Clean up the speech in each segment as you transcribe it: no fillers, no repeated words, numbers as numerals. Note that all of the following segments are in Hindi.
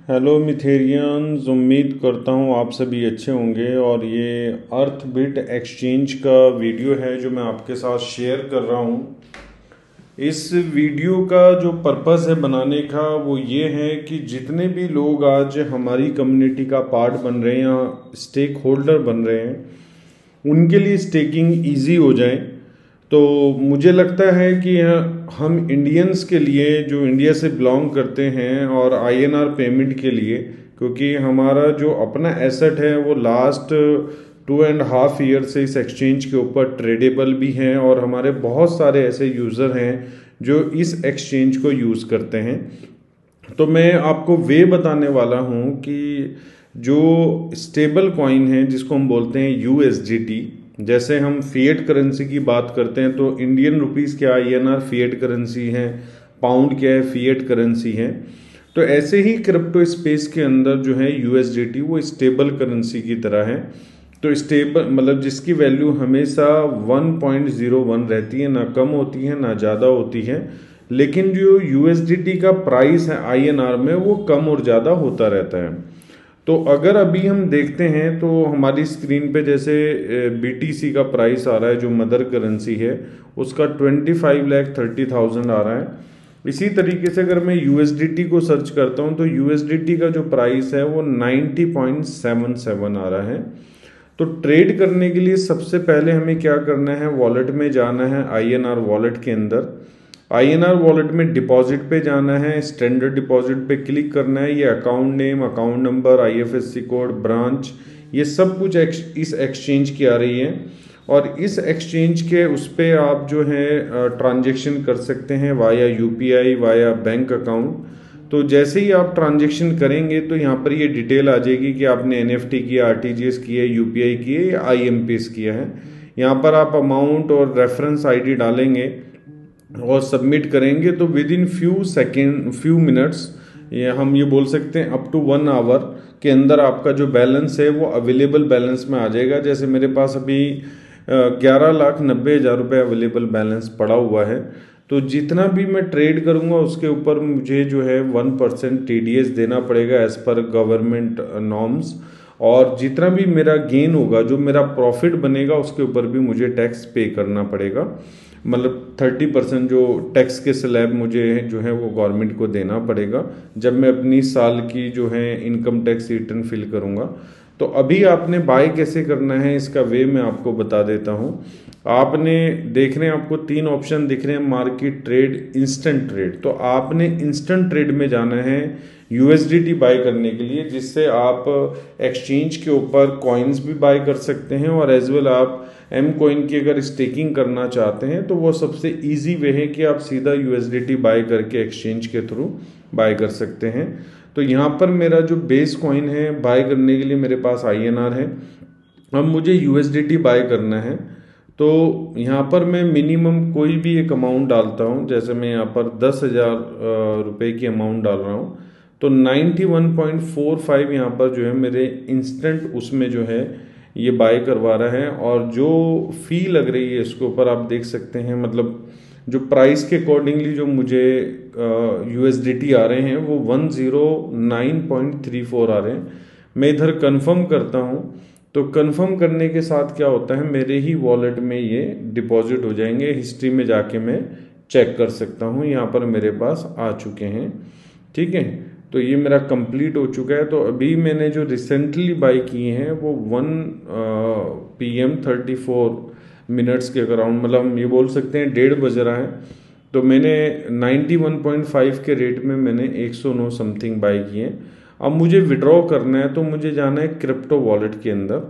हेलो मिथेरियंस, उम्मीद करता हूँ आप सभी अच्छे होंगे। और ये अर्थबिट एक्सचेंज का वीडियो है जो मैं आपके साथ शेयर कर रहा हूँ। इस वीडियो का जो पर्पस है बनाने का वो ये है कि जितने भी लोग आज हमारी कम्युनिटी का पार्ट बन रहे हैं या स्टेक होल्डर बन रहे हैं उनके लिए स्टेकिंग इजी हो जाए। तो मुझे लगता है कि हम इंडियंस के लिए जो इंडिया से बिलोंग करते हैं और आईएनआर पेमेंट के लिए, क्योंकि हमारा जो अपना एसेट है वो लास्ट 2.5 ईयर से इस एक्सचेंज के ऊपर ट्रेडेबल भी हैं और हमारे बहुत सारे ऐसे यूज़र हैं जो इस एक्सचेंज को यूज़ करते हैं। तो मैं आपको वे बताने वाला हूँ कि जो स्टेबल कॉइन है जिसको हम बोलते हैं यूएसडीटी, जैसे हम फिएट करेंसी की बात करते हैं तो इंडियन रुपीस क्या आईएनआर फिएट करेंसी है, पाउंड क्या है फिएट करेंसी है। तो ऐसे ही क्रिप्टो स्पेस के अंदर जो है यूएसडीटी वो स्टेबल करेंसी की तरह है। तो स्टेबल मतलब जिसकी वैल्यू हमेशा 1.01 रहती है, ना कम होती है ना ज़्यादा होती है। लेकिन जो यूएसडीटी का प्राइस है आईएनआर में वो कम और ज़्यादा होता रहता है। तो अगर अभी हम देखते हैं तो हमारी स्क्रीन पे जैसे बीटीसी का प्राइस आ रहा है जो मदर करेंसी है, उसका 25,30,000 आ रहा है। इसी तरीके से अगर मैं यूएसडीटी को सर्च करता हूं तो यूएसडीटी का जो प्राइस है वो 90.77 आ रहा है। तो ट्रेड करने के लिए सबसे पहले हमें क्या करना है, वॉलेट में जाना है, आईएनआर वॉलेट के अंदर। आईएनआर वॉलेट में डिपॉजिट पे जाना है, स्टैंडर्ड डिपॉजिट पे क्लिक करना है। ये account name, account number, IFSC code, branch, ये सब कुछ इस एक्सचेंज की आ रही है। और इस एक्सचेंज के उस पे आप जो है ट्रांजेक्शन कर सकते हैं via UPI, via bank account. तो जैसे ही आप ट्रांजेक्शन करेंगे तो यहाँ पर ये डिटेल आ जाएगी कि आपने एनएफटी किया, आरटीजीएस किया, यूपीआई किया या आईएमपीएस किया है। यहाँ पर आप अमाउंट और रेफरेंस आईडी डालेंगे और सबमिट करेंगे तो विद इन फ्यू मिनट्स, ये बोल सकते हैं अप टू 1 आवर के अंदर आपका जो बैलेंस है वो अवेलेबल बैलेंस में आ जाएगा। जैसे मेरे पास अभी 11,90,000 रुपये अवेलेबल बैलेंस पड़ा हुआ है। तो जितना भी मैं ट्रेड करूंगा उसके ऊपर मुझे जो है 1% टीडीएस देना पड़ेगा एज पर गवर्नमेंट नॉर्म्स। और जितना भी मेरा गेन होगा, जो मेरा प्रॉफिट बनेगा, उसके ऊपर भी मुझे टैक्स पे करना पड़ेगा। मतलब 30% जो टैक्स के स्लैब मुझे जो है वो गवर्नमेंट को देना पड़ेगा जब मैं अपनी साल की जो है इनकम टैक्स रिटर्न फिल करूंगा। तो अभी आपने बाय कैसे करना है इसका वे मैं आपको बता देता हूं। आपने देख रहे हैं, आपको 3 ऑप्शन दिख रहे हैं, मार्केट, ट्रेड, इंस्टेंट ट्रेड। तो आपने इंस्टेंट ट्रेड में जाना है यूएसडीटी बाय करने के लिए, जिससे आप एक्सचेंज के ऊपर कॉइन्स भी बाय कर सकते हैं और एज वेल आप एम कॉइन की अगर स्टेकिंग करना चाहते हैं तो वो सबसे इजी वे है कि आप सीधा यूएसडीटी बाय करके एक्सचेंज के थ्रू बाय कर सकते हैं। तो यहाँ पर मेरा जो बेस कॉइन है बाय करने के लिए मेरे पास आईएनआर है। अब मुझे यूएसडीटी बाय करना है तो यहाँ पर मैं मिनिमम कोई भी एक अमाउंट डालता हूँ। जैसे मैं यहाँ पर 10,000 रुपये की अमाउंट डाल रहा हूँ तो 91.45 यहाँ पर जो है मेरे इंस्टेंट उसमें जो है ये बाय करवा रहा है। और जो फी लग रही है इसके ऊपर आप देख सकते हैं, मतलब जो प्राइस के अकॉर्डिंगली जो मुझे यूएसडीटी आ रहे हैं वो 109.34 आ रहे हैं। मैं इधर कंफर्म करता हूँ तो कंफर्म करने के साथ क्या होता है, मेरे ही वॉलेट में ये डिपॉजिट हो जाएंगे। हिस्ट्री में जाके मैं चेक कर सकता हूँ, यहाँ पर मेरे पास आ चुके हैं। ठीक है, तो ये मेरा कंप्लीट हो चुका है। तो अभी मैंने जो रिसेंटली बाय किए हैं वो 1 PM 34 मिनट्स के अराउंड, मतलब हम ये बोल सकते हैं 1:30 बज रहा है। तो मैंने 91.5 के रेट में मैंने 109 समथिंग बाय किए। अब मुझे विड्रॉ करना है तो मुझे जाना है क्रिप्टो वॉलेट के अंदर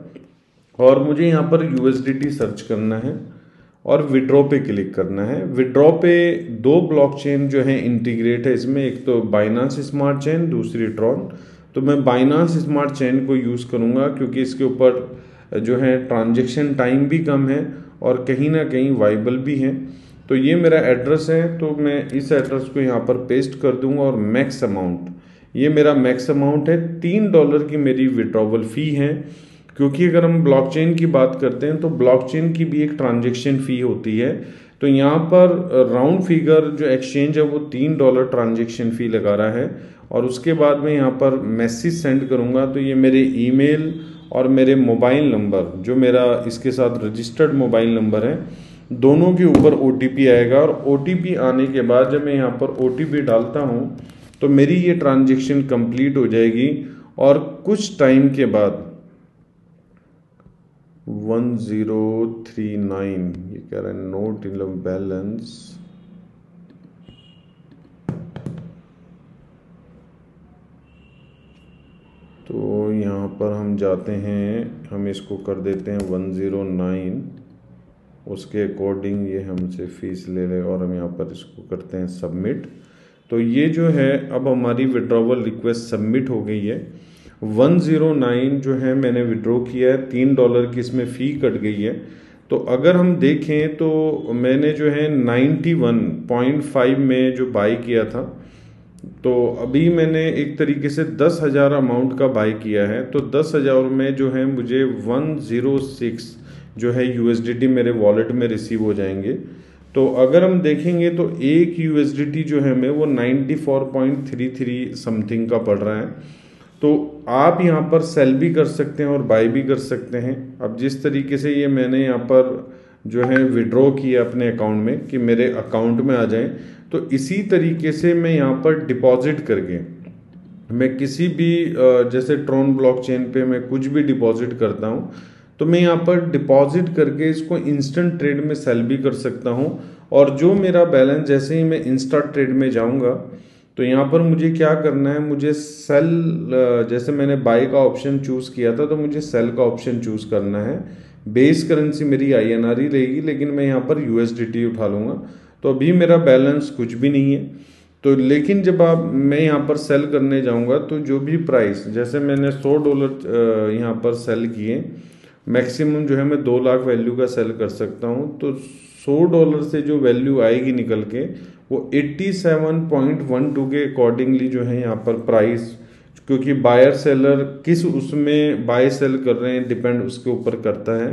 और मुझे यहाँ पर यूएसडीटी सर्च करना है और विड्रॉ पे क्लिक करना है। विड्रॉ पे 2 ब्लॉकचेन जो है इंटीग्रेट है इसमें, एक तो बाइनांस स्मार्ट चेन, दूसरी ट्रॉन। तो मैं बाइनांस स्मार्ट चेन को यूज़ करूँगा क्योंकि इसके ऊपर जो है ट्रांजेक्शन टाइम भी कम है और कहीं ना कहीं वाइबल भी है। तो ये मेरा एड्रेस है तो मैं इस एड्रेस को यहाँ पर पेस्ट कर दूंगा और मैक्स अमाउंट, ये मेरा मैक्स अमाउंट है। $3 की मेरी विड्रॉवल फ़ी है, क्योंकि अगर हम ब्लॉकचेन की बात करते हैं तो ब्लॉकचेन की भी एक ट्रांजेक्शन फ़ी होती है। तो यहाँ पर राउंड फिगर जो एक्सचेंज है वो $3 ट्रांजेक्शन फ़ी लगा रहा है और उसके बाद मैं यहाँ पर मैसेज सेंड करूँगा तो ये मेरे ईमेल और मेरे मोबाइल नंबर, जो मेरा इसके साथ रजिस्टर्ड मोबाइल नंबर है, दोनों के ऊपर OTP आएगा। और OTP आने के बाद जब मैं यहाँ पर OTP डालता हूँ तो मेरी ये ट्रांजैक्शन कंप्लीट हो जाएगी। और कुछ टाइम के बाद 1039 ये कह रहा है नोट इन बैलेंस। तो यहाँ पर हम जाते हैं, हम इसको कर देते हैं 109, उसके अकॉर्डिंग ये हमसे फ़ीस ले ले और हम यहाँ पर इसको करते हैं सबमिट। तो ये जो है अब हमारी विड्रॉवल रिक्वेस्ट सबमिट हो गई है। 109 जो है मैंने विड्रॉ किया है, $3 की इसमें फ़ी कट गई है। तो अगर हम देखें तो मैंने जो है 91.5 में जो बाई किया था, तो अभी मैंने एक तरीके से 10,000 अमाउंट का बाई किया है। तो 10,000 में जो है मुझे 106 जो है USDT मेरे वॉलेट में रिसीव हो जाएंगे। तो अगर हम देखेंगे तो एक USDT जो है हमें वो 94.33 समथिंग का पड़ रहा है। तो आप यहाँ पर सेल भी कर सकते हैं और बाई भी कर सकते हैं। अब जिस तरीके से ये मैंने यहाँ पर जो है विड्रॉ किया अपने अकाउंट में कि मेरे अकाउंट में आ जाए, तो इसी तरीके से मैं यहाँ पर डिपॉजिट करके मैं किसी भी जैसे ट्रॉन ब्लॉकचेन पे मैं कुछ भी डिपॉजिट करता हूँ तो मैं यहाँ पर डिपॉजिट करके इसको इंस्टेंट ट्रेड में सेल भी कर सकता हूँ। और जो मेरा बैलेंस जैसे ही मैं इंस्टा ट्रेड में जाऊँगा तो यहाँ पर मुझे क्या करना है, मुझे सेल, जैसे मैंने बाई का ऑप्शन चूज़ किया था तो मुझे सेल का ऑप्शन चूज़ करना है। बेस करेंसी मेरी INR ही रहेगी, लेकिन मैं यहाँ पर USDT उठा लूँगा। तो अभी मेरा बैलेंस कुछ भी नहीं है। तो लेकिन जब मैं यहाँ पर सेल करने जाऊँगा तो जो भी प्राइस, जैसे मैंने $100 यहाँ पर सेल किए, मैक्सिमम जो है मैं 2 लाख वैल्यू का सेल कर सकता हूँ। तो $100 से जो वैल्यू आएगी निकल के वो 87.12 के अकॉर्डिंगली जो है यहाँ पर प्राइस, क्योंकि बायर सेलर किस उसमें बाय सेल कर रहे हैं डिपेंड उसके ऊपर करता है।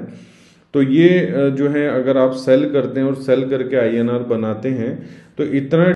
तो ये जो है अगर आप सेल करते हैं और सेल करके INR बनाते हैं तो इतना